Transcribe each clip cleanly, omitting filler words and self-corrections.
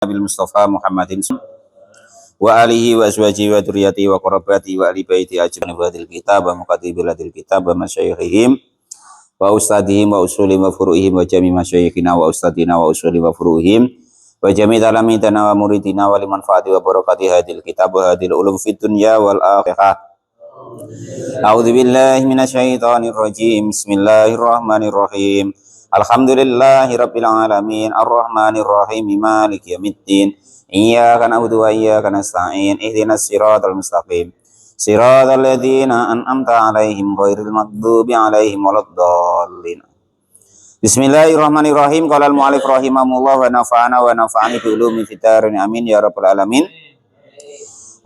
Nabil Mustafa Muhammadin wa alihi wa azwajihi wa dzurriyyatihi wa qarabatihi wa ali baiti ajmain wa hadil kitab wa muqaddibil kitab wa masyayikhihim wa ustadihim wa usulihim wa furu'ihim wa jami masyayikhina wa ustadina wa usulihim wa furu'ihim wa jami talamidana wa muridina wa liman fa'ati wa barakati hadil kitab wa hadil ulum fid dunya wal akhirah. A'udzu billahi minasyaitonir rajim. Bismillahirrahmanirrahim. Alhamdulillahi rabbil alamin arrahmanir rahim maliki yaumiddin iyyaka na'budu wa iyyaka nasta'in ihdinas siratal mustaqim siratal ladzina an'amta 'alaihim ghairil maghdubi 'alaihim waladdallin. Bismillahirrahmanirrahim. Qala al-mu'allif rahimahullah wa nafa'ani bi ulumi fid dharain amin ya rabbal alamin.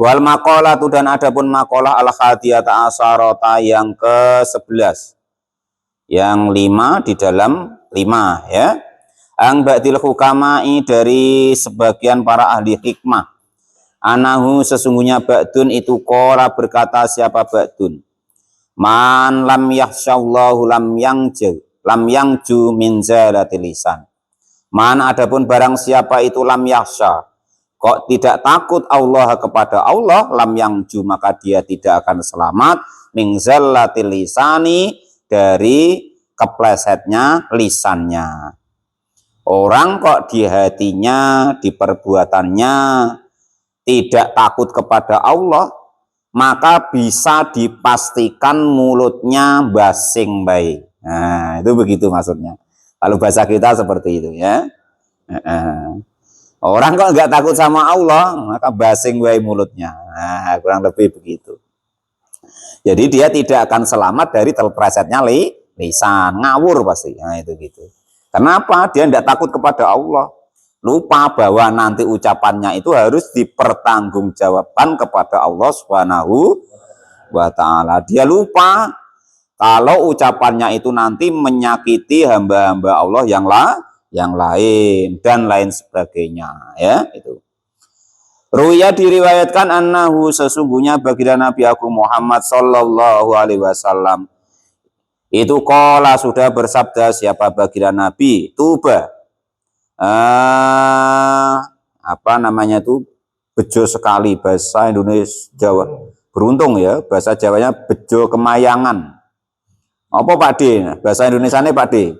Wal maqalatu, dan adapun maqalah al-hadiyata asyarata yang ke-11, yang 5 di dalam 5 ya. Ang ba'dil hukama'i, dari sebagian para ahli hikmah, anahu sesungguhnya ba'dun itu qala berkata siapa ba'dun, man lam yakhsyallahu lam yangju min zalatil lisan. Man adapun barang siapa itu lam yakhsha, kok tidak takut Allah kepada Allah, lam yangju maka dia tidak akan selamat min zalatil lisani, dari keplesetnya lisannya. Orang kok di hatinya, di perbuatannya tidak takut kepada Allah, maka bisa dipastikan mulutnya basing baik. Nah, itu begitu maksudnya. Kalau bahasa kita seperti itu ya. Orang kok nggak takut sama Allah, maka basing baik mulutnya. Nah, kurang lebih begitu. Jadi dia tidak akan selamat dari terplesetnya lisan, ngawur pasti. Nah, itu gitu. Kenapa? Dia tidak takut kepada Allah. Lupa bahwa nanti ucapannya itu harus dipertanggungjawabkan kepada Allah Subhanahu wa ta'ala. Dia lupa kalau ucapannya itu nanti menyakiti hamba-hamba Allah yang lain dan lain sebagainya, ya, itu. Ruya diriwayatkan annahu sesungguhnya baginda Nabi Agung Muhammad sallallahu alaihi wasallam itu qala sudah bersabda siapa baginda Nabi tuba, apa namanya itu, bejo sekali bahasa Indonesia Jawa, beruntung ya bahasa Jawanya bejo kemayangan. Apa Pak D? Bahasa Indonesianya Pak D?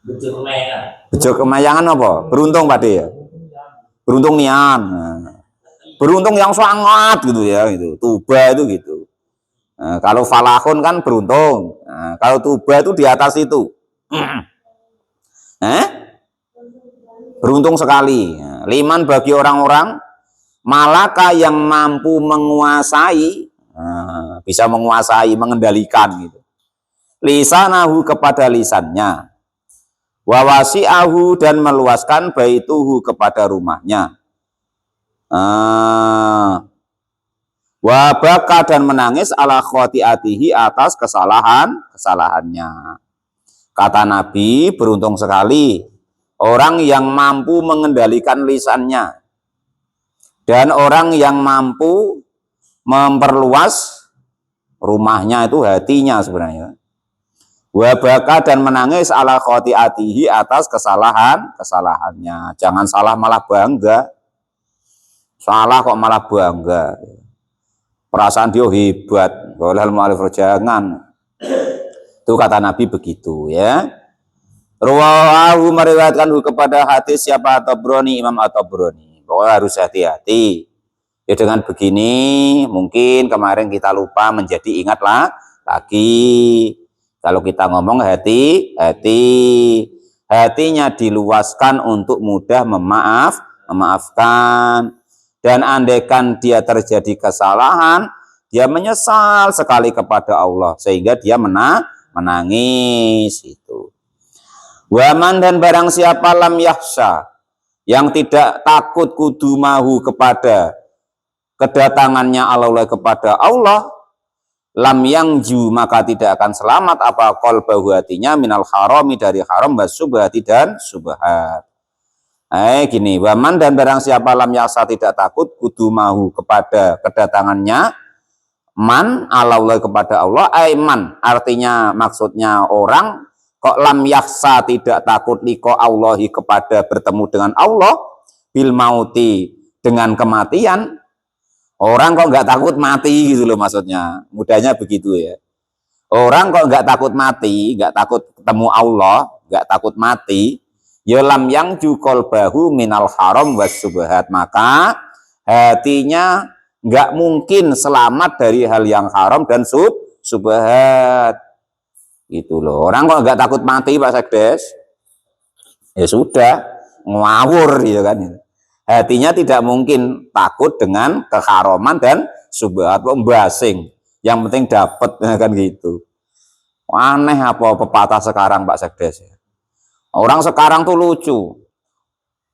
Bejo kemayangan. Bejo kemayangan apa? Beruntung Pak D ya? Beruntung nian, beruntung yang sangat gitu ya, itu tuba itu gitu. Nah, kalau falahun kan beruntung, nah, kalau tuba itu di atas itu, beruntung sekali. Nah, liman bagi orang-orang malaka yang mampu menguasai, bisa menguasai, mengendalikan gitu, lisanahu kepada lisannya, wawasi'ahu dan meluaskan baituhu kepada rumahnya, wabaka dan menangis ala khotiatihi atas kesalahannya. Kata Nabi, beruntung sekali orang yang mampu mengendalikan lisannya dan orang yang mampu memperluas rumahnya, itu hatinya sebenarnya. Wabaka dan menangis ala khotiatihi atas kesalahannya. Jangan salah malah bangga. Salah kok malah bangga. Perasaan dia hebat. Jangan. Itu kata Nabi begitu ya. Rawahu meriwayatkan kepada hadis siapa? At-Tabrani, Imam At-Tabrani. Pokoknya harus hati-hati. Ya dengan begini mungkin kemarin kita lupa menjadi ingatlah lagi. Kalau kita ngomong hatinya diluaskan untuk mudah memaafkan. Dan andaikan dia terjadi kesalahan, dia menyesal sekali kepada Allah sehingga dia menangis itu. Waman dan barang siapa lam yakhsha, yang tidak takut kudumahu kepada kedatangannya Allah kepada Allah, lam yangju maka tidak akan selamat apa qalbahu hatinya minal harami dari haram wasubhati dan subhat. Gini, waman dan barang siapa lam yaksa tidak takut kudumahu kepada kedatangannya, man Allah kepada Allah, man artinya maksudnya orang Kok lam yaksa tidak takut liko Allahi kepada bertemu dengan Allah bil mauti dengan kematian. Orang kok nggak takut mati gitu loh maksudnya. Mudahnya begitu ya. Orang kok nggak takut mati, nggak takut ketemu Allah, nggak takut mati, ya lam yang jukol bahu minal haram was subhat, maka hatinya nggak mungkin selamat dari hal yang haram dan subhat. Itu loh. Orang kok nggak takut mati Pak Sekdes, ya sudah ngawur gitu kan. Hatinya tidak mungkin takut dengan keharaman dan subhat, membasing. Yang penting dapat kan gitu. Aneh apa pepatah sekarang Pak Sekdes. Orang sekarang tuh lucu.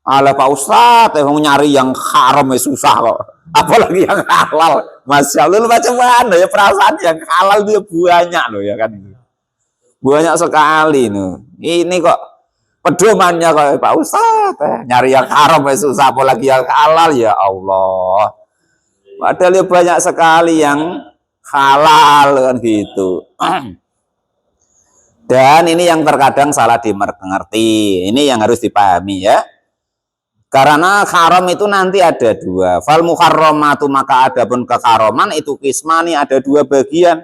Ala Pak Ustadz yang nyari yang haram ya susah kok. Apalagi yang halal. Masya Allah, lu macam mana ya perasaan yang halal dia banyak loh ya kan. Banyak sekali nih. Ini kok pedomannya kok Pak Ustadz nyari yang haram ya susah, apalagi yang halal ya Allah. Padahal ya banyak sekali yang halal kan gitu. Dan ini yang terkadang salah dimengerti. Ini yang harus dipahami ya. Karena haram itu nanti ada dua. Fal muharramatu, maka adapun keharaman itu kismani, ada dua bagian.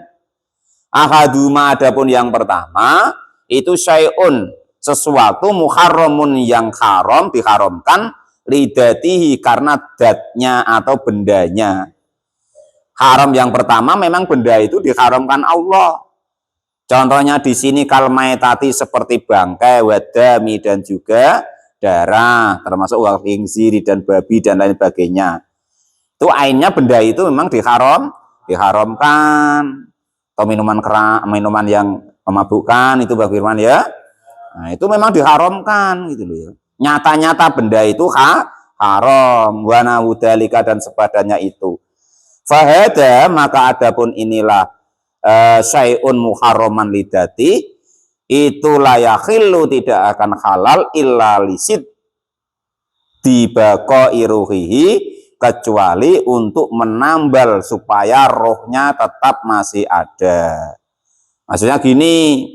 Ahaduma, adapun yang pertama itu syai'un, sesuatu muharramun yang haram, diharamkan lidatihi, karena datnya atau bendanya. Haram yang pertama memang benda itu diharamkan Allah. Contohnya di sini kalmaitati, seperti bangkai, wadami, dan juga darah, termasuk wal khinziri dan babi dan lain sebagainya. Itu ainnya benda itu memang diharamkan. Atau minuman yang memabukkan itu bagaimana ya? Nah, itu memang diharamkan gitu loh ya. Nyata-nyata benda itu haram, wana wudalika dan sepadannya itu. Fahada, maka adapun inilah syai'un muharraman lidati, itu layakhillu, tidak akan halal illa lisid dibako iruhihi, kecuali untuk menambal supaya rohnya tetap masih ada. Maksudnya gini,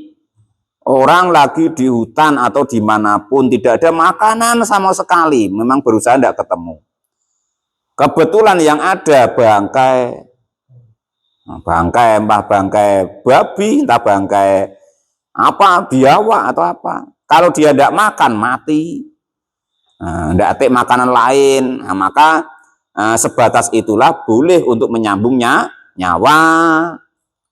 orang lagi di hutan atau dimanapun tidak ada makanan sama sekali, memang berusaha tidak ketemu. Kebetulan yang ada bangkai, entah bangkai babi, entah bangkai apa, biawak atau apa. Kalau dia tidak makan, mati. Tidak atik makanan lain, nah, maka sebatas itulah boleh untuk menyambungnya nyawa.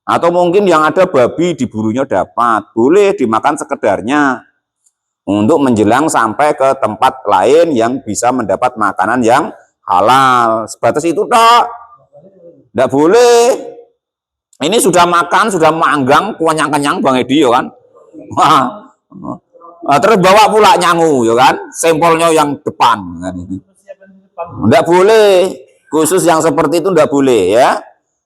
Atau mungkin yang ada babi diburunya dapat, boleh dimakan sekedarnya untuk menjelang sampai ke tempat lain yang bisa mendapat makanan yang halal. Sebatas itu tak, tidak boleh. Ini sudah makan, sudah manggang, kenyang-kenyang Bang Edi ya kan. Terus bawa pula nyangu ya kan, sampelnya yang depan. Tidak boleh, khusus yang seperti itu tidak boleh ya.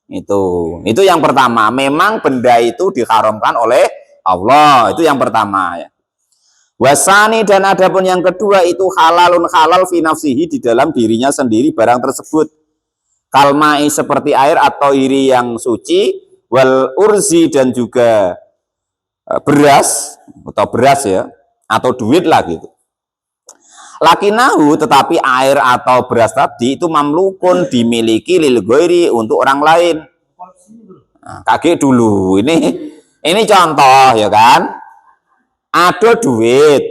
Itu yang pertama. Memang benda itu diharamkan oleh Allah. Itu yang pertama ya. Wasani, dan adapun yang kedua itu halalun, halal fi nafsihi, di dalam dirinya sendiri barang tersebut. Kalmai, seperti air atau iri yang suci, wal urzi, dan juga beras atau beras ya, atau duit lah gitu. Lakinahu, tetapi air atau beras tadi itu mamlukun, dimiliki lil ghairi, untuk orang lain. Nah, kaget dulu, ini contoh ya kan. Ada duit,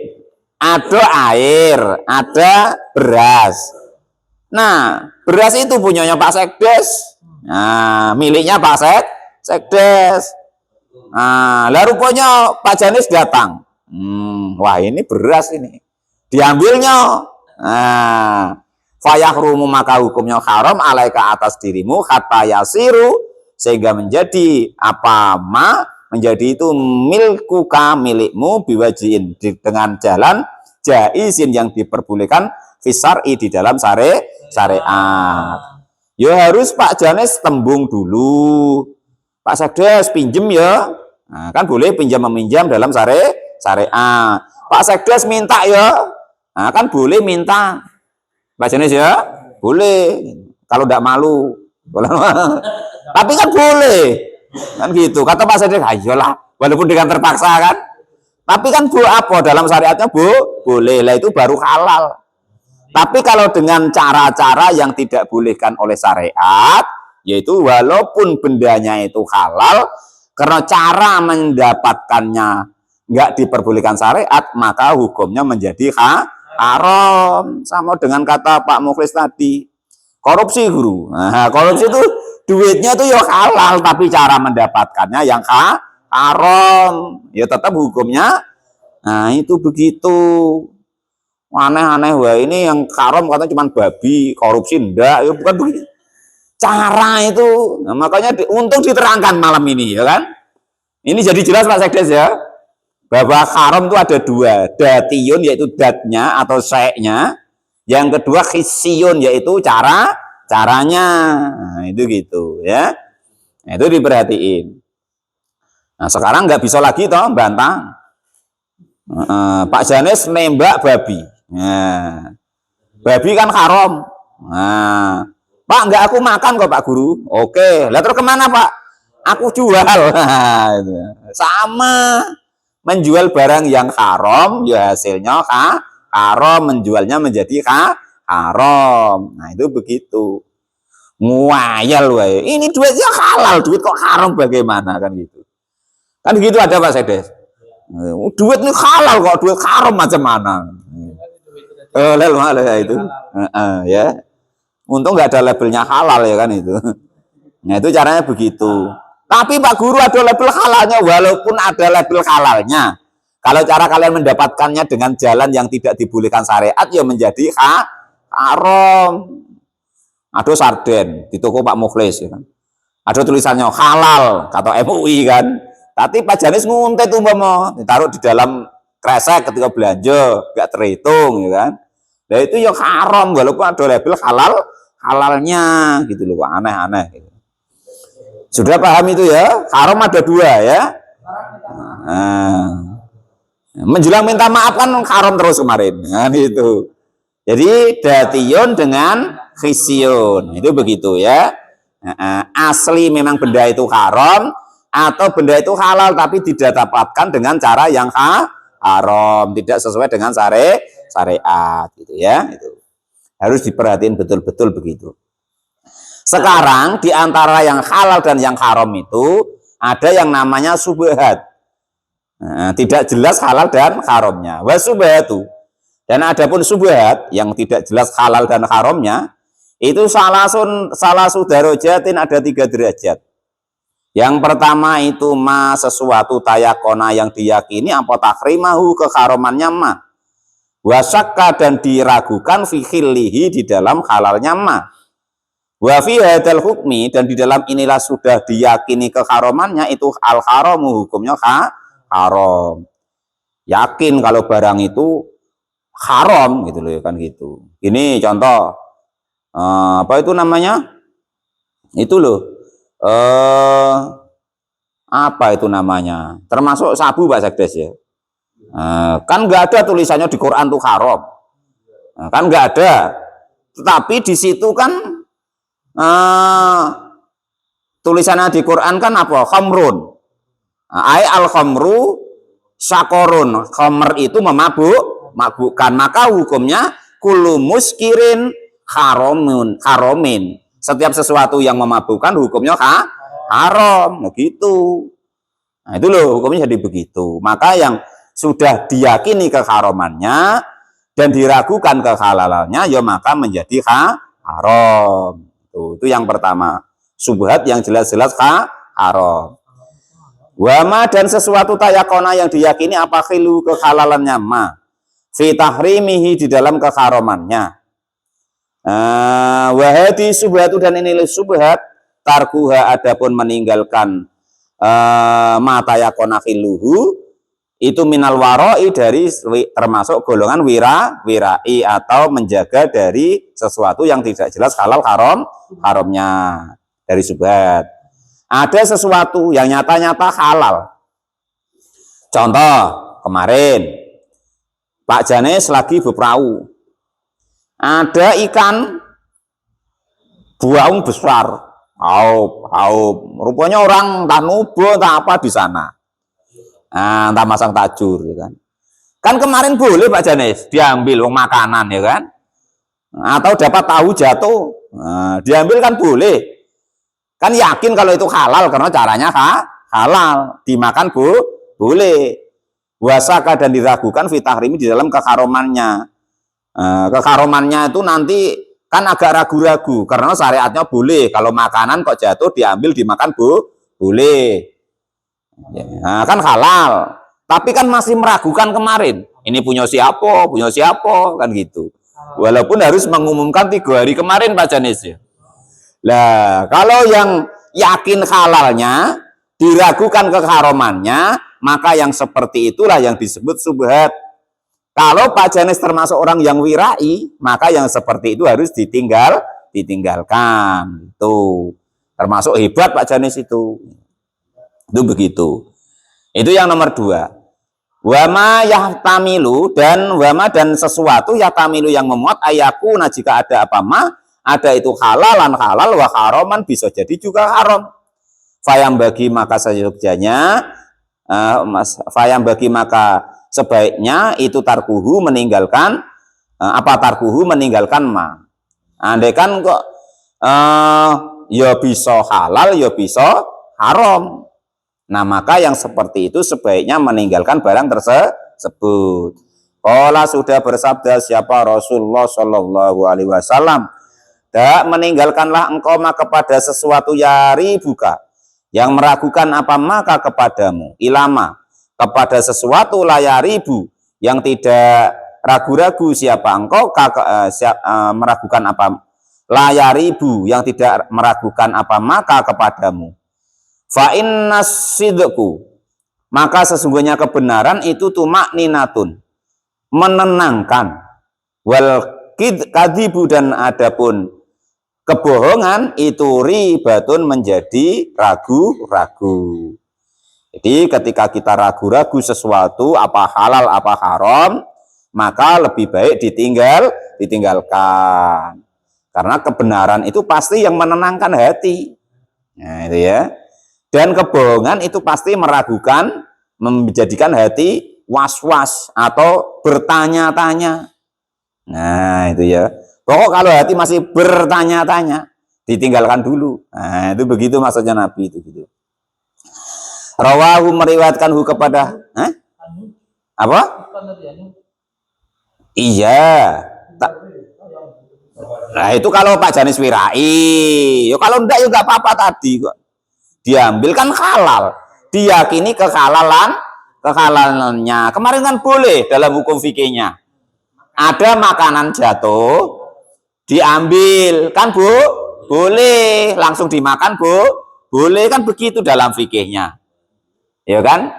ada air, ada beras. Nah, beras itu punyanya Pak Sekdes. Nah, miliknya Pak Sekdes. Nah, lalu rupanya Pak Janis datang. Wah, ini beras ini. Diambilnya. Nah, fayahrumu, maka hukumnya haram alaika, atas dirimu, hatta yasiru, sehingga menjadi menjadi itu milkuka, milikmu, biwajiin, dengan jalan jaizin, yang diperbolehkan fisar'i, di dalam syariat. Ya harus Pak Janes tembung dulu, Pak Sekdes pinjem ya. Nah, kan boleh pinjam meminjam dalam syariat. Pak Sekdes minta ya. Nah, kan boleh minta. Pak Janes ya, boleh. Kalau tidak malu. Tapi kan boleh. Kan gitu. Kata Pak Sekdes, ayolah, walaupun dengan terpaksa kan. Tapi kan apa dalam syariatnya boleh lah, itu baru halal. Tapi kalau dengan cara-cara yang tidak bolehkan oleh syariat, yaitu walaupun bendanya itu halal, karena cara mendapatkannya nggak diperbolehkan syariat, maka hukumnya menjadi haram. Sama dengan kata Pak Mukhlis tadi, korupsi guru. Nah, korupsi itu duitnya tuh ya halal, tapi cara mendapatkannya yang haram. Ya tetap hukumnya. Nah itu begitu. Aneh-aneh, wah ini yang haram katanya cuma babi, korupsi enggak, ya bukan begitu. Cara itu, nah, makanya untung diterangkan malam ini, ya kan? Ini jadi jelas Pak Sekdes ya, bahwa haram itu ada dua, datiyun yaitu datnya atau syeknya, yang kedua khisyun yaitu caranya, nah, itu gitu ya. Nah, itu diperhatiin. Nah sekarang nggak bisa lagi toh bantah. Pak Janes nembak babi. Nah, babi kan haram. Nah, Pak nggak aku makan kok Pak Guru. Oke, lah terus kemana Pak? Aku jual. Sama, menjual barang yang haram, ya hasilnya haram, menjualnya menjadi haram. Nah itu begitu. Nguayal wae. Ini duitnya halal, duit kok haram bagaimana kan gitu. Kan begitu ada Pak Sedes. Duit ini halal kok, duit haram macam mana? Lalu itu, ya. Untung nggak ada labelnya halal ya kan itu. Nah itu caranya begitu. Tapi Pak Guru ada label halalnya, walaupun ada label halalnya. Kalau cara kalian mendapatkannya dengan jalan yang tidak dibolehkan syariat, ya menjadi haram. Ada sarden di toko Pak Mukhlis, ya kan? Ada tulisannya halal, kata MUI kan. Tapi Pak Janis nguntet umpama ditaruh di dalam kresek ketika belanja, nggak terhitung, ya kan? Nah itu yang haram, walaupun ada label halalnya, gitu loh, aneh-aneh. Gitu. Sudah paham itu ya? Haram ada dua ya. Nah, menjelang minta maaf kan haram terus kemarin, nah, itu. Jadi datiyun dengan khisyun, itu begitu ya. Asli memang benda itu haram, atau benda itu halal tapi tidak dapatkan dengan cara yang haram, tidak sesuai dengan syariat gitu ya. Itu harus diperhatiin betul-betul begitu. Sekarang di antara yang halal dan yang haram itu ada yang namanya subhat. Nah, tidak jelas halal dan haramnya. Wa subhatu. Dan adapun subhat yang tidak jelas halal dan haramnya itu salah darojatin, ada 3 derajat. Yang pertama itu sesuatu tayakona yang diyakini apa takrimahu keharamannya wasakka dan diragukan fikilihi di dalam halalnya wa fi hadal hukmi, dan di dalam inilah sudah diyakini keharamannya itu al haramu, hukumnya haram. Yakin kalau barang itu haram gitu loh kan gitu. Ini contoh apa itu namanya? Itu loh. Apa itu namanya? Termasuk sabu Pak Sekdes ya. Kan nggak ada tulisannya di Quran tuh haram. Kan nggak ada. Tetapi di situ kan tulisannya di Quran kan apa? Khamrun. Ai al khamru syakorun. Khamr itu memabukkan. Maka hukumnya kullu muskirin haromin. Setiap sesuatu yang memabukkan hukumnya haram. Begitu. Nah itu loh hukumnya jadi begitu. Maka yang sudah diyakini keharamannya dan diragukan kehalalannya, ya maka menjadi haram. Itu yang pertama. Subhat yang jelas-jelas haram. Wama dan sesuatu tayakona yang diyakini apa khilu kehalalannya fi tahrimihi di dalam keharamannya. Wahadi subhatu, dan ini subhat tarkuha, adapun meninggalkan mata yakona khiluhu itu minal waroi, dari termasuk golongan wirai atau menjaga dari sesuatu yang tidak jelas halal haramnya dari subhat. Ada sesuatu yang nyata-nyata halal. Contoh kemarin Pak Janes lagi berperahu, ada ikan buaung besar, rupanya orang entah nubo entah apa di sana. Nah, entah masang tajur ya kan. Kan kemarin boleh Pak Janis diambil uang makanan ya kan. Atau dapat tahu jatuh, nah, diambil kan boleh. Kan yakin kalau itu halal karena caranya halal, dimakan boleh. Wasaka dan diragukan fitahrimi di dalam kekaromannya. Kekaromannya itu nanti kan agak ragu-ragu karena syariatnya boleh. Kalau makanan kok jatuh diambil dimakan boleh. Nah, kan halal. Tapi kan masih meragukan kemarin. Ini punya siapa kan gitu. Walaupun harus mengumumkan 3 hari kemarin Pak Janis ya. Lah, kalau yang yakin halalnya, diragukan keharamannya, maka yang seperti itulah yang disebut subhat. Kalau Pak Janis termasuk orang yang wirai, maka yang seperti itu harus ditinggalkan. Itu termasuk hebat Pak Janis itu. Itu begitu. Itu yang nomor 2. Wama yahtamilu dan sesuatu yahtamilu yang memuat ayakuna jika ada apa ada itu halalan halal wa haraman bisa jadi juga haram. Fayam bagi maka seyogjanya fayam bagi maka sebaiknya itu tarkuhu meninggalkan tarkuhu meninggalkan ma. Andai kan kok ya bisa halal ya bisa haram. Nah, maka yang seperti itu sebaiknya meninggalkan barang tersebut. Qala sudah bersabda siapa Rasulullah Shallallahu alaihi wasallam, "Dak meninggalkanlah engkau maka kepada sesuatu yari buka yang meragukan apa maka kepadamu ilama kepada sesuatu layaribu yang tidak ragu-ragu siapa engkau meragukan apa layaribu yang tidak meragukan apa maka kepadamu. Fa innas sidqu maka sesungguhnya kebenaran itu tumakninatun menenangkan wal kadibu dan adapun kebohongan itu ribatun menjadi ragu-ragu. Jadi ketika kita ragu-ragu sesuatu apa halal apa haram, maka lebih baik ditinggalkan. Karena kebenaran itu pasti yang menenangkan hati. Nah, itu ya. Dan kebohongan itu pasti meragukan, menjadikan hati was-was atau bertanya-tanya. Nah, itu ya. Pokok kalau hati masih bertanya-tanya, ditinggalkan dulu. Nah, itu begitu maksudnya Nabi itu gitu. Rawahu meriwayatkan kepada apa? Iya. Nah, itu kalau Pak Janis wirai. Ya kalau enggak ya enggak apa-apa tadi kok. Diambil kan halal, diyakini kehalalannya. Kemarin kan boleh dalam hukum fikihnya. Ada makanan jatuh, diambil kan boleh, langsung dimakan boleh kan begitu dalam fikihnya, ya kan?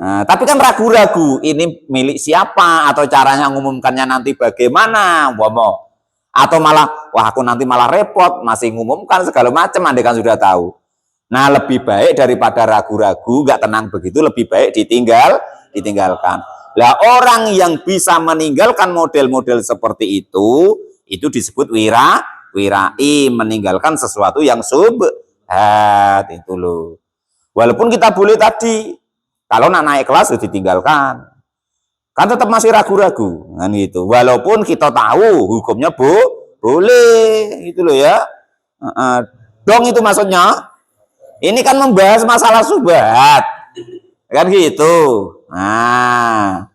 Nah, tapi kan ragu-ragu ini milik siapa atau caranya ngumumkannya nanti bagaimana, atau malah wah aku nanti malah repot masih ngumumkan segala macam, andai kan sudah tahu. Nah, lebih baik daripada ragu-ragu, nggak tenang begitu, lebih baik ditinggalkan. Lah orang yang bisa meninggalkan model-model seperti itu disebut wirai, meninggalkan sesuatu yang subhat itu loh. Walaupun kita boleh tadi, kalau naik kelas sudah ditinggalkan, kan tetap masih ragu-ragu, kan gitu. Walaupun kita tahu hukumnya boleh, gitu loh ya. Dong itu maksudnya. Ini kan membahas masalah subhat, kan gitu. Nah,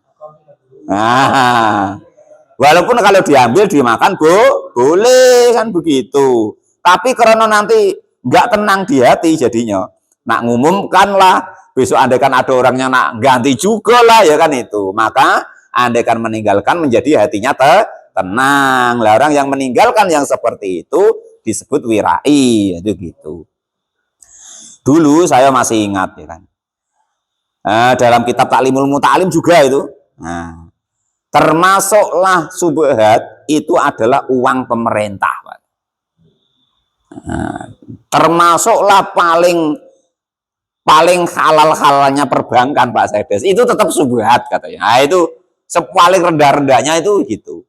walaupun kalau diambil dimakan boleh kan begitu. Tapi karena nanti nggak tenang di hati jadinya, nak ngumumkanlah besok andaikan ada orangnya nak ganti juga lah ya kan itu. Maka andaikan meninggalkan menjadi hatinya tenang. Lah orang yang meninggalkan yang seperti itu disebut wirai, itu gitu. Dulu saya masih ingat ya kan. Dalam kitab Taklimul Muta'alim juga itu. Nah, termasuklah subhat itu adalah uang pemerintah, Pak. Nah, termasuklah paling halal-halalnya perbankan Pak Saides. Itu tetap subhat katanya. Nah, itu paling rendah-rendahnya itu gitu.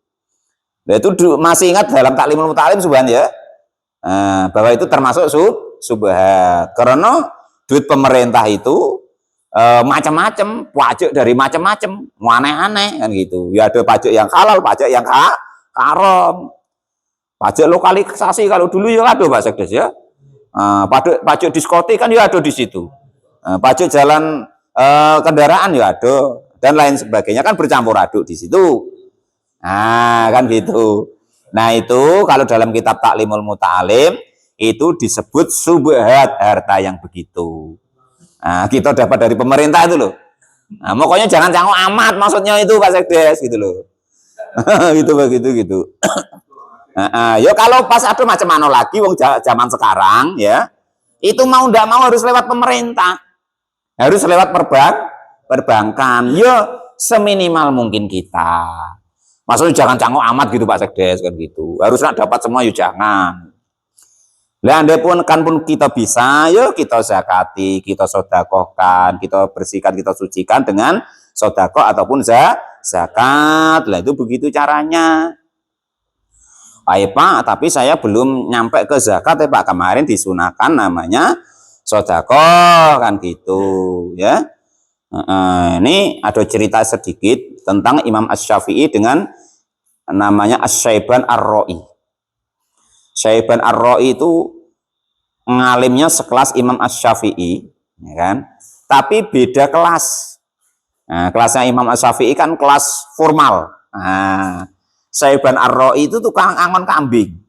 Nah, itu masih ingat dalam Taklimul Muta'alim subhan ya. Bahwa itu termasuk subhat karena duit pemerintah itu macam-macam, pajak dari macam-macam, aneh-aneh kan gitu. Ya ada pajak yang halal, pajak yang haram. Pajak lokalisasi kalau dulu ya ada Pak Sekdes ya. Pajak diskotik kan ya ada di situ. Pajak jalan kendaraan ya ada dan lain sebagainya kan bercampur aduk di situ. Nah, kan gitu. Nah, itu kalau dalam kitab Taklimul Muta'alim itu disebut subhat, harta yang begitu. Nah, kita dapat dari pemerintah itu loh. Nah, pokoknya jangan canggung amat maksudnya itu Pak Sekdes gitu loh. Gitu begitu gitu. Ya kalau pas ada macam mana lagi wong zaman sekarang ya, itu mau ndak mau harus lewat pemerintah. Harus lewat perbankan. Ya seminimal mungkin kita. Maksudnya jangan canggung amat gitu Pak Sekdes kan gitu. Harusnya dapat semua yuk jangan. Lah andai pun kan pun kita bisa, yuk kita zakati, kita sodakohkan, kita bersihkan, kita sucikan dengan sodakoh ataupun zakat. Lah itu begitu caranya. Baik Pak, tapi saya belum nyampe ke zakat ya Pak. Kemarin disunahkan namanya sodakoh kan gitu ya. Ini ada cerita sedikit tentang Imam Asy-Syafi'i dengan namanya Asy-Syaiban Ar-Ra'i. Syaiban Ar-Ra'i itu ngalimnya sekelas Imam Asy-Syafi'i, ya kan? Tapi beda kelas. Nah, kelasnya Imam Asy-Syafi'i kan kelas formal. Nah, Syaiban Ar-Ra'i itu tukang angon kambing.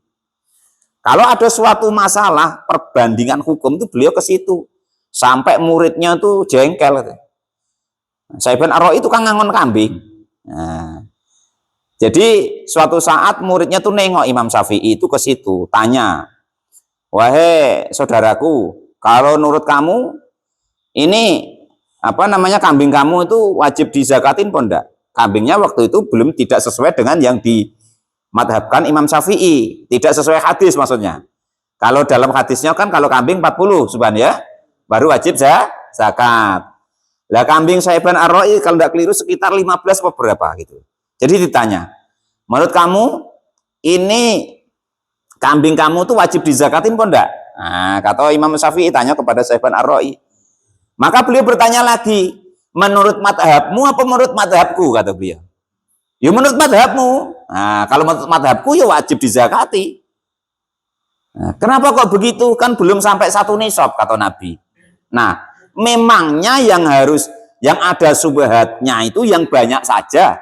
Kalau ada suatu masalah perbandingan hukum itu beliau ke situ. Sampai muridnya tuh jengkel. Syaiban Ar-Ra'i itu kan ngangon kambing. Nah, jadi suatu saat muridnya tuh nengok Imam Syafi'i itu ke situ, tanya, wahai saudaraku, kalau menurut kamu ini apa namanya kambing kamu itu wajib dizakatin pun enggak? Kambingnya waktu itu belum tidak sesuai dengan yang dimadhabkan Imam Syafi'i, tidak sesuai hadis maksudnya. Kalau dalam hadisnya kan kalau kambing 40 subhan ya, baru wajib zakat. Lah kambing Syaiban Ar-Ra'i kalau tidak keliru sekitar 15 atau berapa gitu. Jadi ditanya, menurut kamu ini kambing kamu tuh wajib dizakatin pun enggak? Nah, kata Imam Syafi'i tanya kepada Syaiban Ar-Ra'i. Maka beliau bertanya lagi, menurut madhabmu apa menurut madhabku? Kata beliau. Ya menurut madhabmu. Nah, kalau menurut madhabku ya wajib dizakati. Nah, kenapa kok begitu? Kan belum sampai 1 nisab kata Nabi. Nah, memangnya yang ada subhatnya itu yang banyak saja,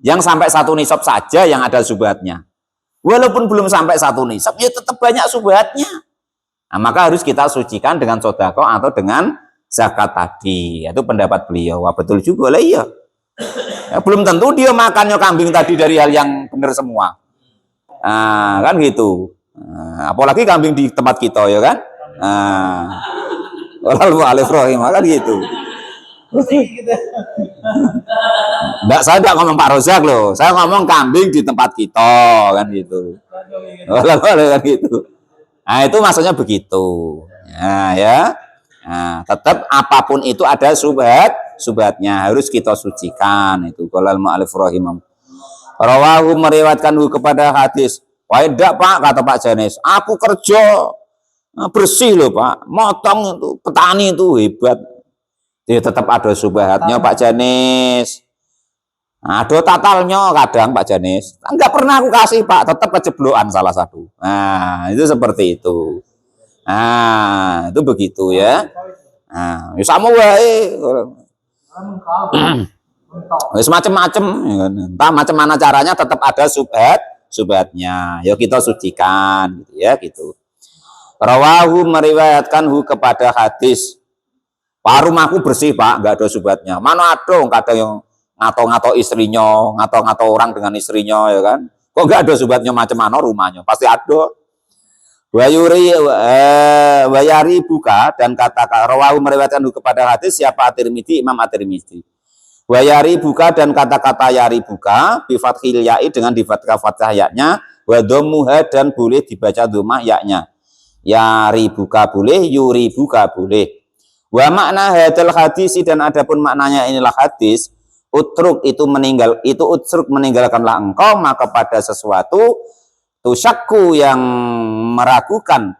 yang sampai 1 nisab saja yang ada subhatnya. Walaupun belum sampai 1 nisab, ya tetap banyak subhatnya. Nah, maka harus kita sucikan dengan sodako atau dengan zakat tadi. Itu pendapat beliau. Wah, betul juga lah iya. Ya, belum tentu dia makannya kambing tadi dari hal yang benar semua. Nah, kan gitu. Nah, apalagi kambing di tempat kita ya kan. Lalu alif rohim kan gitu. Saya tidak ngomong Pak Rozak loh. Saya ngomong kambing di tempat kita kan gitu. Lalu kan gitu. Nah itu maksudnya begitu. Nah ya. Nah, tetap apapun itu ada subhatnya harus kita sucikan itu. Qolal mu'alif rahimam. Rawahu meriwayatkan kepada hadis. Wah tidak Pak kata Pak Janis. Aku kerja bersih loh Pak, motong itu petani itu hebat. Dia tetap ada subhatnya Pak Janis. Ada tatalnya kadang Pak Janis. Enggak pernah aku kasih Pak, tetap keceblokan salah satu. Nah itu seperti itu. Nah itu begitu ya. Nah sama wae. Semacam-macam. Entah macam mana caranya tetap ada subhatnya. Ya kita sucikan, ya gitu. Rawahu meriwayatkan kepada hadis. Pak rumahku bersih Pak, nggak ada subhatnya. Mana ada yang ngato-ngato istrinya, ngato-ngato orang dengan istrinya ya kan? Kok nggak ada subhatnya macam mana rumahnya? Pasti ada. Wayari buka dan kata rawahu meriwayatkan kepada hadis siapa At-Tirmidzi, Imam At-Tirmidzi. Wayari buka dan kata-kata yari buka bifathil ya'i dengan difathah yaknya, wa dhammuha dan boleh dibaca dhammah yaknya. Yari buka boleh, yuri buka boleh. Wa makna hadal hadis dan adapun maknanya inilah hadis, utruk itu utruk meninggalkanlah engkau maka pada sesuatu tusyakku yang meragukan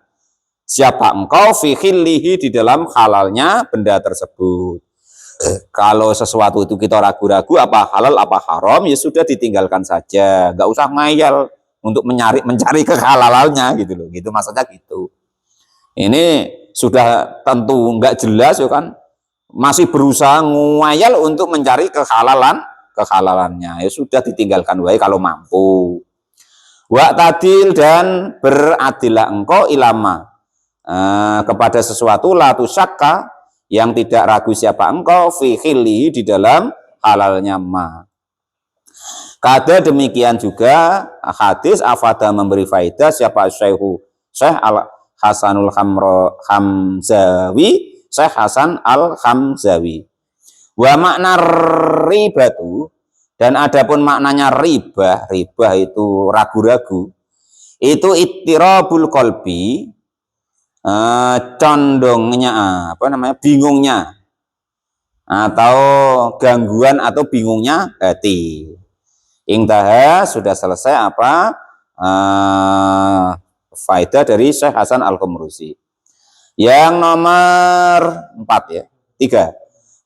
siapa engkau fi khillihi di dalam halalnya benda tersebut. Kalau sesuatu itu kita ragu-ragu apa halal apa haram, ya sudah ditinggalkan saja, nggak usah ngayal untuk mencari kehalalannya gitu loh, gitu maksudnya gitu. Ini sudah tentu nggak jelas ya kan, masih berusaha ngayal untuk mencari kehalalannya, ya sudah ditinggalkan wae kalau mampu. Wa tadil, dan beradilah engkau ilama kepada sesuatu la tusakka, yang tidak ragu siapa engkau fi khillihi, di dalam halalnya ma. Kada demikian juga hadis afada, memberi faedah siapa Syekh Al Hasanul Hamzawi, Syekh Hasan Al Hamzawi. Wa makna ribatu, dan adapun maknanya riba itu ragu-ragu, itu ittirabul qalbi, condongnya bingungnya atau gangguan atau bingungnya hati. Intaha, sudah selesai faedah dari Syekh Hasan Al-Qamruzi. Yang nomor 4 ya. 3.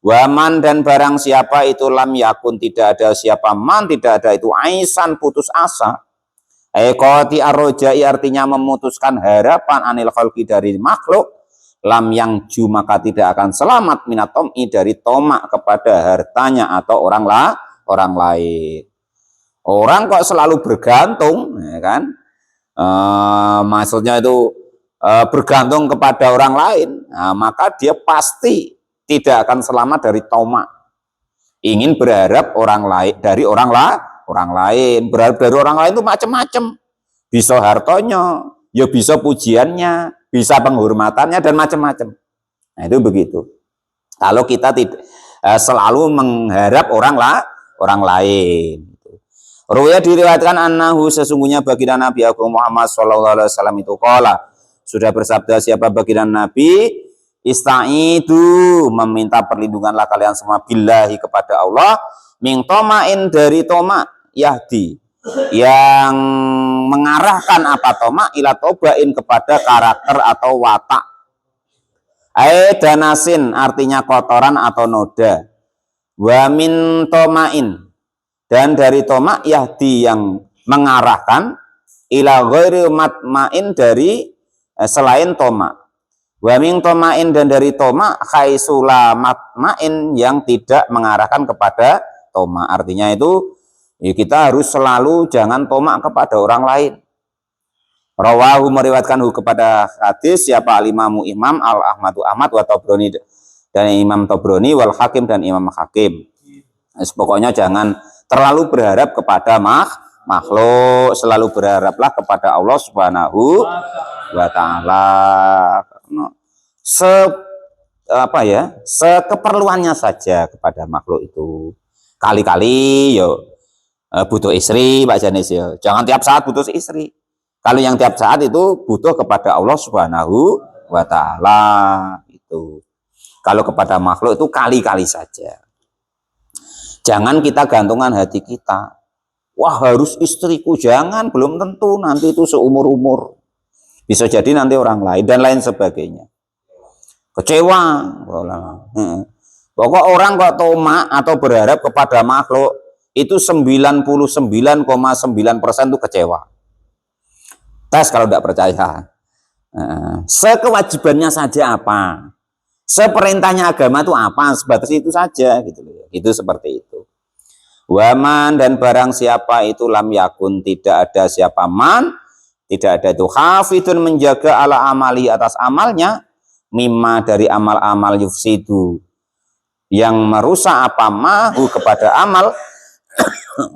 Waman, dan barang siapa itu lam yakun, tidak ada siapa man, tidak ada itu aisan, putus asa. Qati arrojai, artinya memutuskan harapan anil khalqi, dari makhluk. Lam yang maka tidak akan selamat minatom'i, dari tomak kepada hartanya atau orang lain. Orang kok selalu bergantung, ya kan? Maksudnya itu bergantung kepada orang lain, nah, maka dia pasti tidak akan selamat dari tomak. Ingin berharap dari orang lain, berharap dari orang lain itu macam-macam. Bisa hartonya, ya bisa pujiannya, bisa penghormatannya, dan macam-macam. Nah, itu begitu. Kalau kita tidak selalu mengharap orang lain. Ruwaya diriwayatkan annahu, sesungguhnya baginda Nabi Agung Muhammad SAW itu qala, sudah bersabda siapa baginda Nabi, istaidu, meminta perlindunganlah kalian semua billahi, kepada Allah, min tomain, dari toma, yahdi, yang mengarahkan apa toma, ila tobain, kepada karakter atau watak. Danasin, artinya kotoran atau noda. Wa min tomain, dan dari tomak yahdi, yang mengarahkan, ila ghairi matmain, dari selain tomak. Wa min tomain, dan dari tomak khaisula matmain, yang tidak mengarahkan kepada tomak. Artinya itu ya, kita harus selalu jangan tomak kepada orang lain. Rawahu, meriwayatkan kepada hadis siapa al-imamu imam al-ahmadu ahmad wa Tabrani, dan imam Tabrani, wal hakim, dan imam hakim. Pokoknya jangan terlalu berharap kepada makhluk, selalu berharaplah kepada Allah Subhanahu wa taala. Sekeperluannya saja kepada makhluk itu. Kali-kali yo butuh istri, Pak Janis yo. Jangan tiap saat butuh istri. Kalau yang tiap saat itu butuh kepada Allah Subhanahu wa taala itu. Kalau kepada makhluk itu kali-kali saja. Jangan kita gantungan hati kita. Wah, harus istriku, jangan, belum tentu, nanti itu seumur-umur. Bisa jadi nanti orang lain dan lain sebagainya. Kecewa. Pokok orang kok tomak atau berharap kepada makhluk, itu 99,9% itu kecewa. Tes kalau tidak percaya. Sekewajibannya saja apa? Seperintahnya agama itu apa? Sebatas itu saja gitu loh. Itu seperti itu. Waman, dan barang siapa itu lam yakun, tidak ada siapa man, tidak ada itu hafidun, menjaga ala amali, atas amalnya, mimma, dari amal-amal yufsidu, yang merusak apa mahu, kepada amal,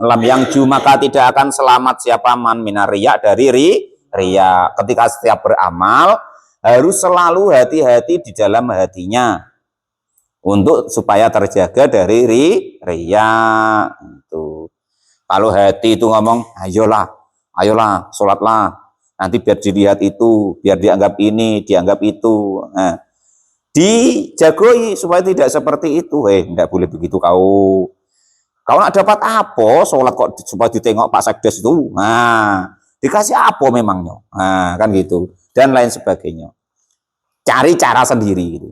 lam yang maka tidak akan selamat siapa man minariya, dari riya. Ketika setiap beramal harus selalu hati-hati di dalam hatinya untuk supaya terjaga dari riya itu. Kalau hati itu ngomong ayolah sholatlah, nanti biar dilihat itu, biar dianggap ini, dianggap itu, nah, dijagoi supaya tidak seperti itu. Tidak boleh begitu kau nak dapat apa sholat kok supaya ditengok Pak Sekdes itu, nah dikasih apa memangnya, nah kan gitu, dan lain sebagainya. Cari cara sendiri gitu.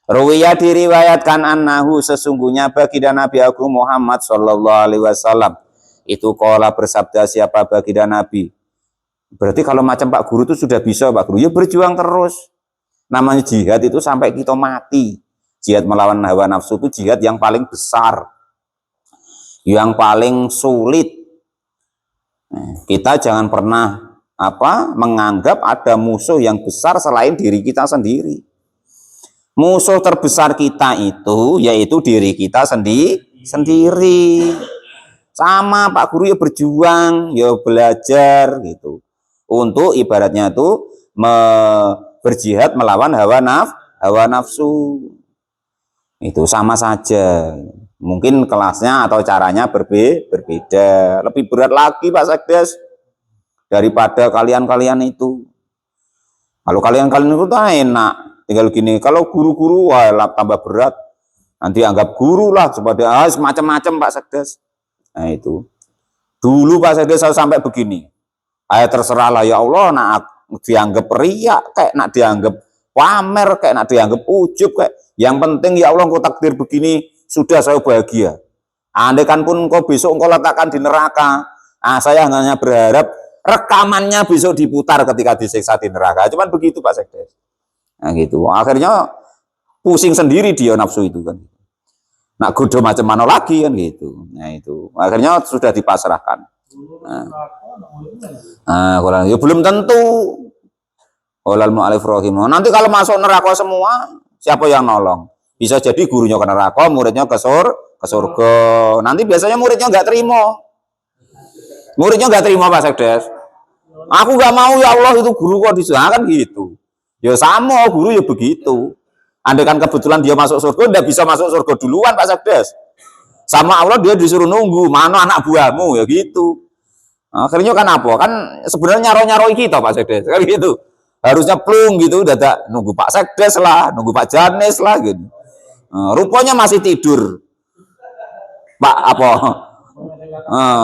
Ruwiya diriwayatkan annahu sesungguhnya baginda Nabi Agung Muhammad sallallahu alaihi wasallam itu qala bersabda siapa baginda Nabi. Berarti kalau macam Pak Guru itu sudah bisa Pak Guru ya berjuang terus. Namanya jihad itu sampai kita mati. Jihad melawan hawa nafsu itu jihad yang paling besar. Yang paling sulit. Kita jangan pernah menganggap ada musuh yang besar selain diri kita sendiri. Musuh terbesar kita itu yaitu diri kita sendiri. Sama Pak Guru ya berjuang, ya belajar gitu. Untuk ibaratnya itu berjihad melawan hawa nafsu. Itu sama saja. Mungkin kelasnya atau caranya berbeda. Lebih berat lagi Pak Sekdes daripada kalian-kalian itu. Kalau kalian-kalian itu enak. Tinggal gini, kalau guru-guru wah tambah berat. Nanti anggap guru lah seperti semacam-macam Pak Sekdes. Nah itu. Dulu Pak Sekdes saya sampai begini. Terserahlah ya Allah, nak dianggap riak, kayak nak dianggap pamer, kayak nak dianggap ujub, kayak yang penting ya Allah engkau takdir begini sudah saya bahagia. Andai kan pun engkau besok engkau letakkan di neraka, saya hanya berharap rekamannya besok diputar ketika disiksa di neraka. Cuman begitu Pak Sekdes. Nah gitu. Akhirnya pusing sendiri dia nafsu itu kan. Nak godo macam mana lagi kan gitu. Nah itu. Akhirnya sudah dipasrahkan. Nah, ya belum tentu. Qolal mu'allif rahimah. Nanti kalau masuk neraka semua, siapa yang nolong? Bisa jadi gurunya ke neraka, muridnya ke surga. Nanti biasanya muridnya nggak terima. Muridnya nggak terima Pak Sekdes. Aku nggak mau ya Allah itu guru kok kan gitu. Ya sama guru ya begitu. Andai kan kebetulan dia masuk surga, nggak bisa masuk surga duluan Pak Sekdes. Sama Allah dia disuruh nunggu, mana anak buahmu ya gitu. Akhirnya kan apa? Kan sebenarnya nyaro-nyaroi kita Pak Sekdes kan gitu. Harusnya plung gitu, dadak nunggu Pak Sekdes lah, nunggu Pak Janes lah gitu. Rupanya masih tidur. Pak apa?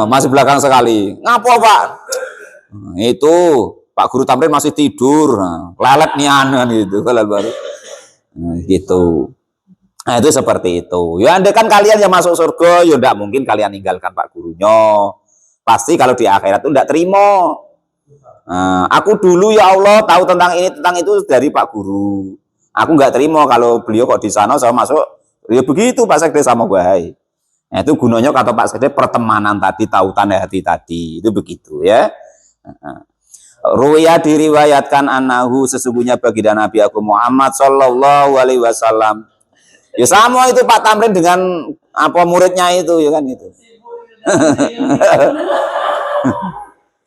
Masih belakang sekali. Ngapa Pak? Itu Pak Guru Tamrin masih tidur, lelet nian kan gitu, baru gitu. Nah itu seperti itu. Ya andai kan kalian yang masuk surga, ya enggak mungkin kalian ninggalkan Pak Gurunya. Pasti kalau di akhirat itu enggak terima. Aku dulu ya Allah tahu tentang ini tentang itu dari Pak Guru. Aku enggak terima kalau beliau kok di sana saya masuk. Ya begitu Pak Sekdes sama baik. Nah itu gunanya kata Pak Sekdes pertemanan tadi, tautan hati tadi. Itu begitu ya. Ruya diriwayatkan annahu sesungguhnya baginda Nabi Agung Muhammad sallallahu alaihi wasallam. Ya sama itu Pak Tamrin dengan muridnya itu ya kan itu.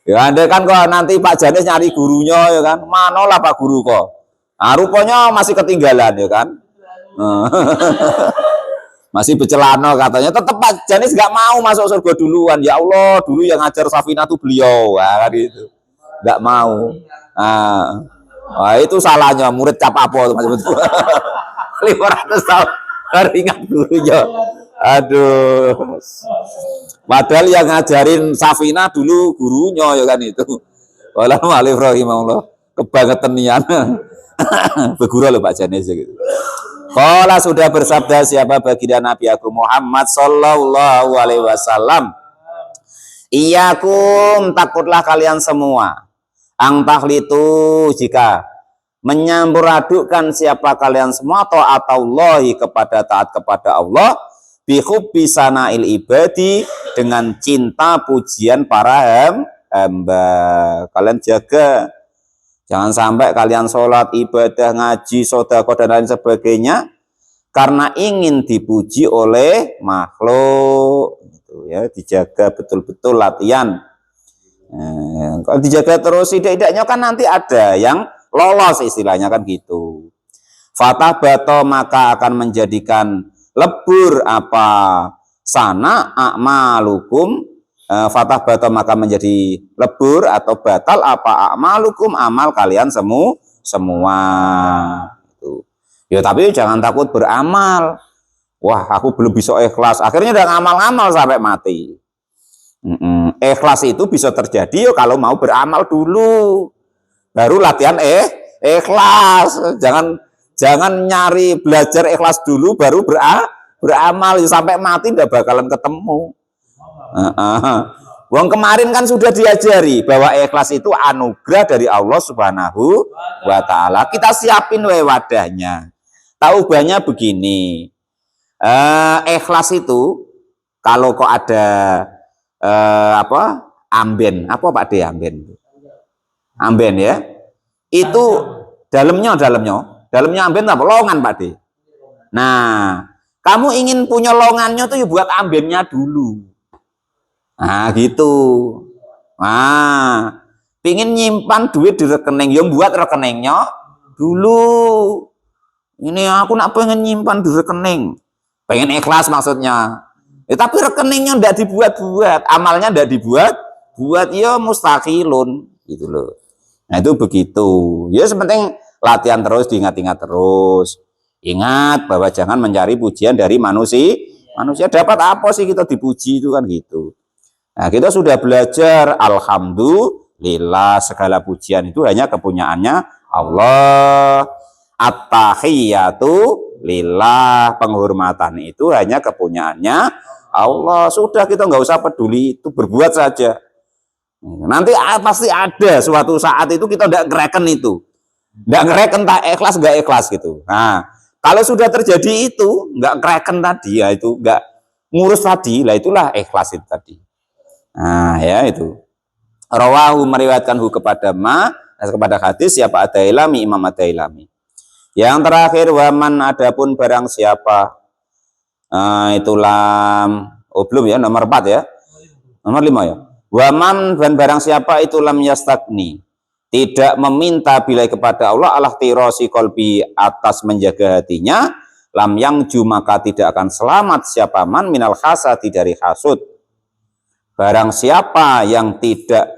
Ya andai kan kok nanti Pak Janis nyari gurunya ya kan. Manalah Pak Guru kok. Rupanya masih ketinggalan ya kan. Masih bercelana katanya. Tetap Pak Janis nggak mau masuk surga duluan. Ya Allah, dulu yang ngajar Safina tuh beliau. Kan itu. Nggak mau. Itu salahnya murid cap apa macam itu. 500 tahun ingat gurunya. Aduh. Padahal yang ngajarin Safina dulu gurunya ya kan itu. Walau alif rahimahullah kebangetan nian. Berguru loh Pak Janes gitu. Qala sudah bersabda siapa baginda Nabi Agung Muhammad sallallahu alaihi wasallam. Iyakum takutlah kalian semua. Angtahlitu jika menyampur adukkan siapa kalian semua ta'atallahi kepada taat kepada Allah bihubbi sana'il ibadi dengan cinta pujian para hamba. Kalian jaga jangan sampai kalian sholat, ibadah, ngaji, sedekah dan lain sebagainya karena ingin dipuji oleh makhluk gitu ya. Dijaga betul-betul latihan. Kalau dijaga terus tidak-tidaknya kan nanti ada yang lolos istilahnya kan gitu. Fatah bato maka akan menjadikan lebur sana a'malukum. Fatah bato maka menjadi lebur atau batal a'malukum amal kalian semua. Gitu. Ya tapi jangan takut beramal. Wah aku belum bisa ikhlas. Akhirnya udah ngamal-ngamal sampai mati. Ikhlas itu bisa terjadi kalau mau beramal dulu, baru latihan ikhlas. Jangan nyari belajar ikhlas dulu baru beramal, sampai mati ndak bakalan ketemu. Wong kemarin kan sudah diajari bahwa ikhlas itu anugerah dari Allah Subhanahu wa taala. Kita siapin wadahnya. Taubahnya begini. Ikhlas itu kalau kok ada amben, apa Pak D amben? Amben ya. Itu dalamnya amben apa? Longan Pak D. Nah, kamu ingin punya longannya tuh ya buat ambennya dulu. Nah, gitu. Nah, pingin nyimpan duit di rekening, ya buat rekeningnya dulu. Ini aku nak pengen nyimpan di rekening. Pengen ikhlas maksudnya. Tapi rekeningnya ndak dibuat-buat, amalnya ndak dibuat, ya mustahilun gitu loh. Nah, itu begitu. Ya sepenting latihan terus, diingat-ingat terus. Ingat bahwa jangan mencari pujian dari manusia. Manusia dapat apa sih kita dipuji itu kan gitu. Nah, kita sudah belajar alhamdulillah, segala pujian itu hanya kepunyaannya Allah. At-tahiyatu lillah, penghormatan itu hanya kepunyaannya Allah. Sudah, kita nggak usah peduli itu, berbuat saja. Nanti pasti ada suatu saat itu kita nggak ngereken itu, nggak ngereken tak ikhlas nggak ikhlas gitu. Nah, kalau sudah terjadi itu nggak ngereken tadi, ya itu nggak ngurus tadi, lah itulah ikhlas itu tadi. Nah, ya itu. Rawahu, meriwayatkan kepada hadis siapa Ad-Dailami, Imam Ad-Dailami. Yang terakhir, waman, adapun barang siapa, itulah belum ya, nomor 4 ya, nomor 5 ya. Waman, dan barang siapa itu lam yastagni, tidak meminta bilai kepada Allah, Allah tirosi kolbi, atas menjaga hatinya, lam yang maka tidak akan selamat siapa man minal hasadi, dari hasud. Barang siapa yang tidak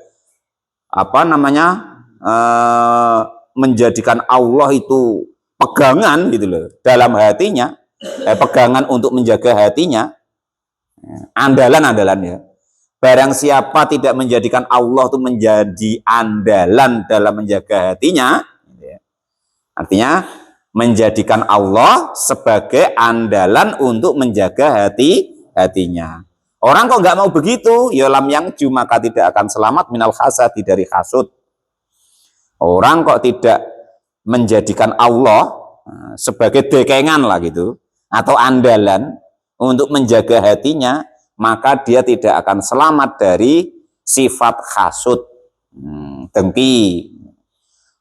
menjadikan Allah itu pegangan gitu loh dalam hatinya, pegangan untuk menjaga hatinya, andalan ya. Barang siapa tidak menjadikan Allah itu menjadi andalan dalam menjaga hatinya, artinya menjadikan Allah sebagai andalan untuk menjaga hatinya. Orang kok nggak mau begitu, ya lam yang maka tidak akan selamat minal hasadi, dari hasud. Orang kok tidak menjadikan Allah sebagai dekengan lah gitu, atau andalan untuk menjaga hatinya, maka dia tidak akan selamat dari sifat hasud, dengki.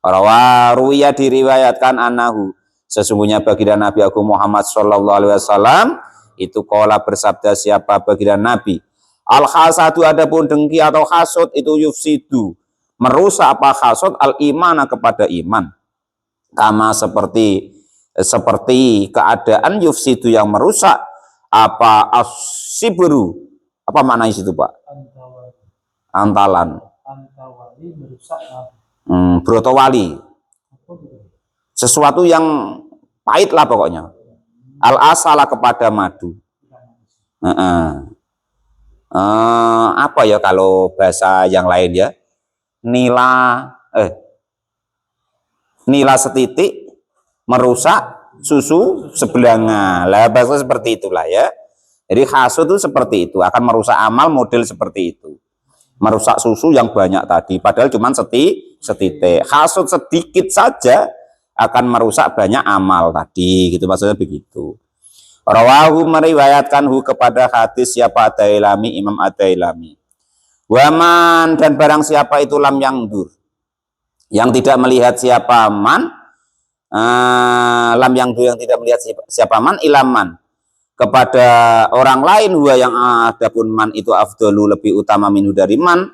Rawaruya, diriwayatkan anahu, sesungguhnya baginda Nabi Agung Muhammad Shallallahu Alaihi Wasallam itu qala, bersabda siapa baginda Nabi, al hasadu, adapun dengki atau hasud itu yufsidu, merusak apa hasud, al imana, kepada iman, kama seperti keadaan yufsidu yang merusak apa asibru, apa maknanya situ Pak? Antalan. Antawali merusak. Brotowali. Sesuatu yang pahit lah pokoknya. Al asala, kepada madu. Apa ya kalau bahasa yang lain ya? Nila setitik merusak susu sebelanga. Lah bahasa seperti itulah ya. Jadi hasud itu seperti itu, akan merusak amal model seperti itu. Merusak susu yang banyak tadi, padahal cuma setitik. Hasud sedikit saja akan merusak banyak amal tadi, gitu maksudnya begitu. Rawahu, meriwayatkan kepada hadis siapa Ad-Dailami, Imam Ad-Dailami. Waman, dan barang siapa itu lam yangdur, yang tidak melihat siapa man, lam yangdur, yang tidak melihat siapa man, ilaman, kepada orang lain, huwa yang adapun man itu afdalu, lebih utama minhu dari man,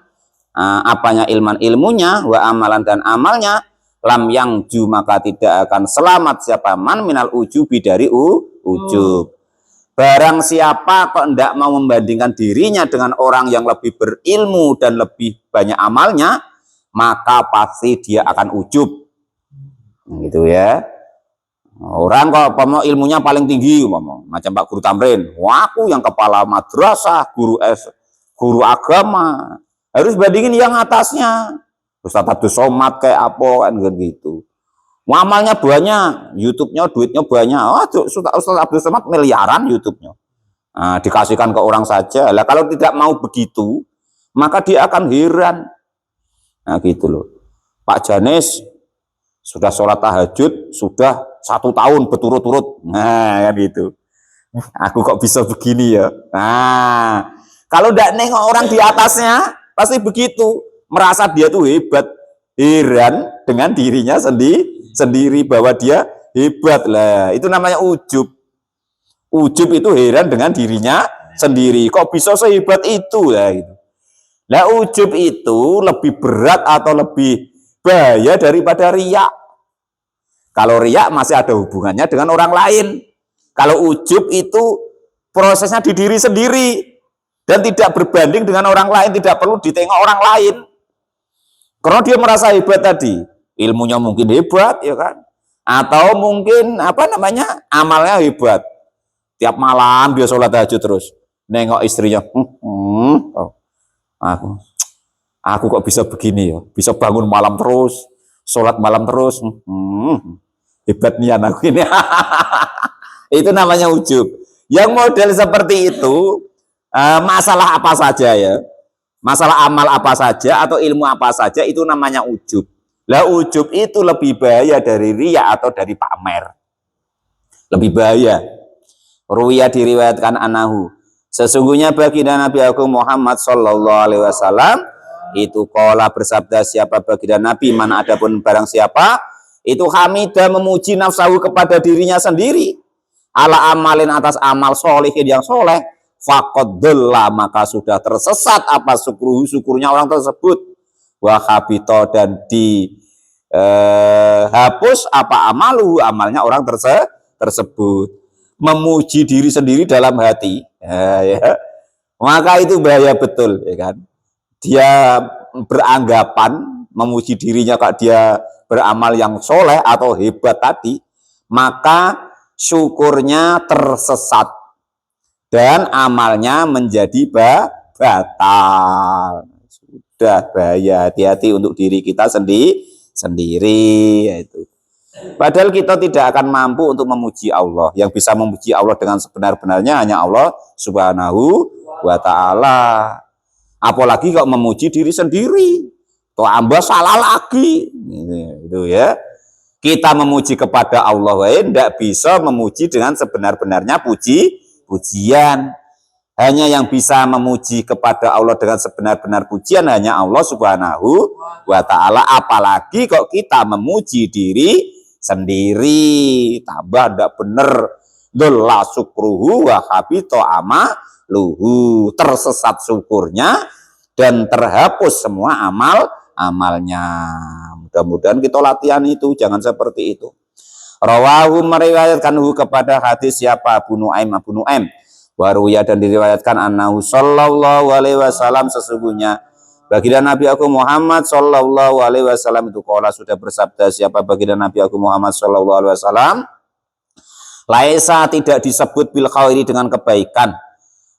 apanya ilman, ilmunya, wa amalan, dan amalnya, lam yangju maka tidak akan selamat siapa man minal ujubi, dari ujub. Barang siapa kok tidak mau membandingkan dirinya dengan orang yang lebih berilmu dan lebih banyak amalnya, maka pasti dia akan ujub. Gitu ya. Orang kok ilmunya paling tinggi, macam Pak Guru Tamrin, wah aku yang kepala madrasah, guru agama, harus bandingin yang atasnya. Ustaz Abdul Somad kayak apa kan gitu. Amalnya banyak, YouTube-nya duitnya banyak. Oh, Ustaz Abdul Somad miliaran YouTube-nya. Nah, dikasihkan ke orang saja. Lah kalau tidak mau begitu, maka dia akan heran. Nah gitu loh. Pak Janes sudah sholat tahajud sudah 1 tahun berturut-turut. Nah kan gitu. Aku kok bisa begini ya. Nah kalau tidak nengok orang di atasnya pasti begitu. Merasa dia tuh hebat. Heran dengan dirinya sendiri bahwa dia hebat. Lah itu namanya ujub. Ujub itu heran dengan dirinya sendiri. Kok bisa sehebat itu lah gitu. Nah ujub itu lebih berat atau lebih bahaya daripada riak. Kalau riak masih ada hubungannya dengan orang lain. Kalau ujub itu prosesnya di diri sendiri dan tidak berbanding dengan orang lain, tidak perlu ditengok orang lain. Karena dia merasa hebat tadi, ilmunya mungkin hebat ya kan, atau mungkin amalnya hebat. Tiap malam dia sholat tahajud terus, nengok istrinya, aku kok bisa begini ya, bisa bangun malam terus, sholat malam terus, hebat nih anakku ini. Itu namanya ujub. Yang model seperti itu, masalah apa saja ya, masalah amal apa saja atau ilmu apa saja itu namanya ujub. Lah ujub itu lebih bahaya dari riya atau dari pamer, lebih bahaya. Ruwiya diriwayatkan anahu, sesungguhnya baginda Nabi Agung Muhammad Sallallahu Alaihi Wasallam itu qala bersabda, siapa baginda Nabi, mana adapun barang siapa itu hamidah memuji nafsahu kepada dirinya sendiri, ala amalin atas amal solihin yang soleh, faqad dhalla maka sudah tersesat apa syukurnya orang tersebut, wa habita dan dihapus apa amalu amalnya orang tersebut. Memuji diri sendiri dalam hati, ya, maka itu bahaya betul, ya kan? Dia beranggapan memuji dirinya kak dia beramal yang soleh atau hebat tadi, maka syukurnya tersesat dan amalnya menjadi batal. Sudah bahaya, hati-hati untuk diri kita sendiri, yaitu. Padahal kita tidak akan mampu untuk memuji Allah. Yang bisa memuji Allah dengan sebenar-benarnya hanya Allah Subhanahu wa ta'ala. Apalagi kok memuji diri sendiri. Toh hamba salah lagi. Itu ya. Kita memuji kepada Allah tidak bisa memuji dengan sebenar-benarnya pujian. Hanya yang bisa memuji kepada Allah dengan sebenar-benar pujian hanya Allah Subhanahu wa ta'ala. Apalagi kok kita memuji diri sendiri, tambah ndak bener, dhalla syukruhu wa habita amaluhu, tersesat syukurnya dan terhapus semua amalnya. Mudah-mudahan kita latihan itu, jangan seperti itu. Rawahu meriwayatkanhu kepada hadis siapa? Abu Nuaim. Waruya dan diriwayatkan annahu sallallahu alaihi wasallam, sesungguhnya baginda Nabi aku Muhammad sallallahu alaihi wasallam itu qala sudah bersabda, siapa baginda Nabi aku Muhammad sallallahu alaihi wasallam, laisa tidak disebut bil khairi dengan kebaikan,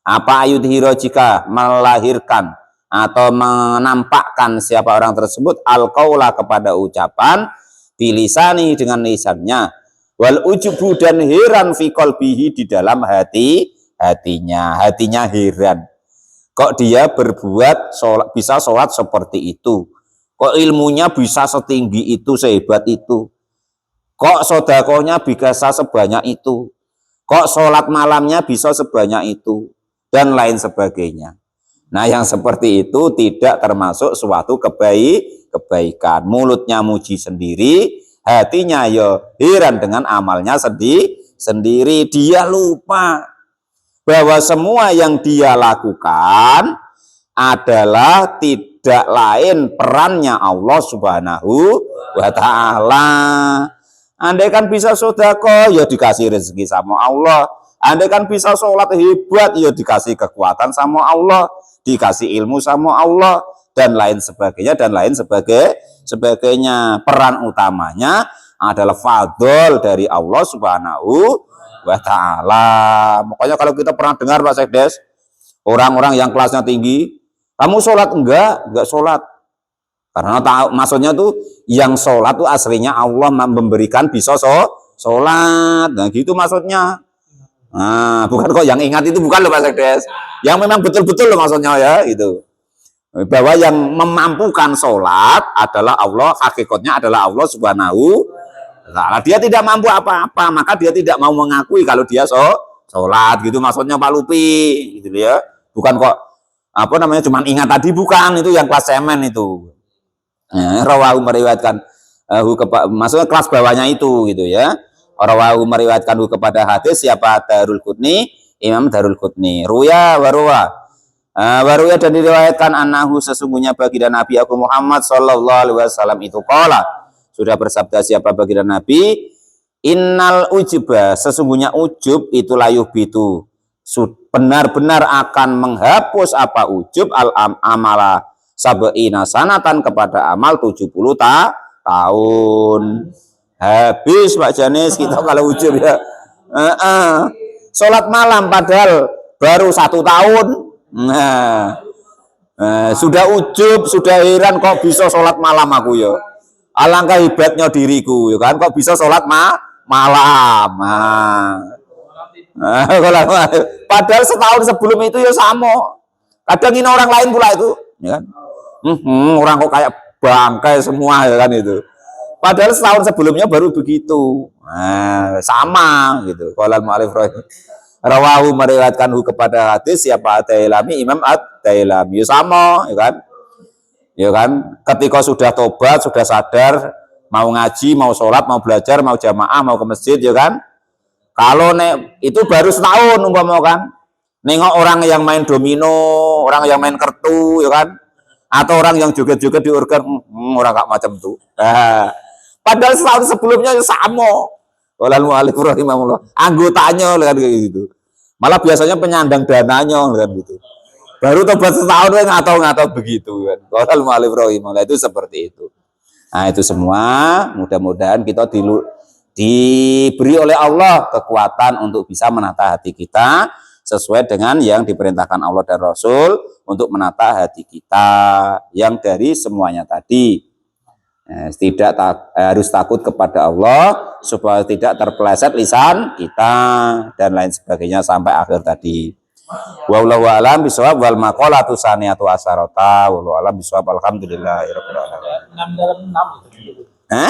apa ayudhiro jika melahirkan atau menampakkan siapa orang tersebut al qaula kepada ucapan, bilisani dengan lisannya, wal ujubu dan heran fi qalbihi di dalam hatinya heran. Kok dia berbuat bisa sholat seperti itu? Kok ilmunya bisa setinggi itu, sehebat itu? Kok sodakohnya bisa sebanyak itu? Kok sholat malamnya bisa sebanyak itu? Dan lain sebagainya. Nah yang seperti itu tidak termasuk suatu kebaikan. Mulutnya muji sendiri, hatinya ya heran dengan amalnya sendiri. Dia lupa bahwa semua yang dia lakukan adalah tidak lain perannya Allah Subhanahu wa ta'ala. Andai kan bisa sedekah, ya dikasih rezeki sama Allah. Andai kan bisa sholat hebat, ya dikasih kekuatan sama Allah, dikasih ilmu sama Allah, dan lain sebagainya. Peran utamanya adalah fadl dari Allah Subhanahu wa ta'ala. Makanya kalau kita pernah dengar Pak Sekdes, orang-orang yang kelasnya tinggi, kamu sholat enggak sholat. Karena maksudnya tuh yang sholat tuh aslinya Allah memberikan bisa sholat. Nah gitu maksudnya. Nah, bukan kok yang ingat itu bukan loh Pak Sekdes. Yang memang betul-betul loh maksudnya ya itu. Bahwa yang memampukan sholat adalah Allah, hakikatnya adalah Allah Subhanahu wa Ta'ala. Dia tidak mampu apa-apa, maka dia tidak mau mengakui kalau dia sholat gitu maksudnya Pak Lupi gitu ya. Bukan kok apa namanya cuman ingat tadi, bukan, itu yang kelas semen itu. Rawahu meriwayatkan maksudnya kelas bawahnya itu gitu ya. Rawahu meriwayatkan kepada hadis siapa? Darul Qutni, Imam Darul Qutni. Ruya waruwa waruya dan diriwayatkan anahu sesungguhnya baginda Nabi aku Muhammad sallallahu alaihi wasallam itu qala sudah bersabda siapa baginda Nabi, innal ujba sesungguhnya ujub itu layuh bitu benar-benar akan menghapus apa ujub al amala sab'ina sanatan kepada amal 70 tahun. Habis Pak Janis kita kalau ujub ya. Sholat malam padahal baru 1 tahun. Sudah ujub, sudah heran kok bisa sholat malam aku ya. Alangkah hebatnya diriku ya kan, kok bisa sholat malam. Padahal setahun sebelum itu ya sama. Kadang ini orang lain pula itu, ya kan? Orang kok kayak bangkai semua ya kan itu. Padahal setahun sebelumnya baru begitu. Sama gitu. Qala al-mu'allif rawahu meriwayatkan kepada hadis siapa Ad-Dailami, Imam Ad-Dailami. Ya sama, ya kan? Ya kan? Ketika sudah tobat, sudah sadar, mau ngaji, mau sholat, mau belajar, mau jamaah, mau ke masjid, ya kan? Kalau itu baru setahun umpama kan. Nengok orang yang main domino, orang yang main kartu, ya kan? Atau orang yang joget-joget di organ, orang gak macam itu. Padahal setahun sebelumnya sama. Walal mu'alif rahimahullah. Anggotanya kan kayak gitu. Malah biasanya penyandang dananya kan gitu. Baru tobat setahun ngatau-ngatau begitu kan. Walal mu'alif rahimahullah itu seperti itu. Nah itu semua mudah-mudahan kita diberi oleh Allah kekuatan untuk bisa menata hati kita sesuai dengan yang diperintahkan Allah dan Rasul untuk menata hati kita yang dari semuanya tadi. Tidak harus takut kepada Allah supaya tidak terpeleset lisan kita dan lain sebagainya sampai akhir tadi. Wallahu a'lam bishawab wal maqalatu saniyatu asharata wallahu a'lam bishawab alhamdulillahirabbil alamin.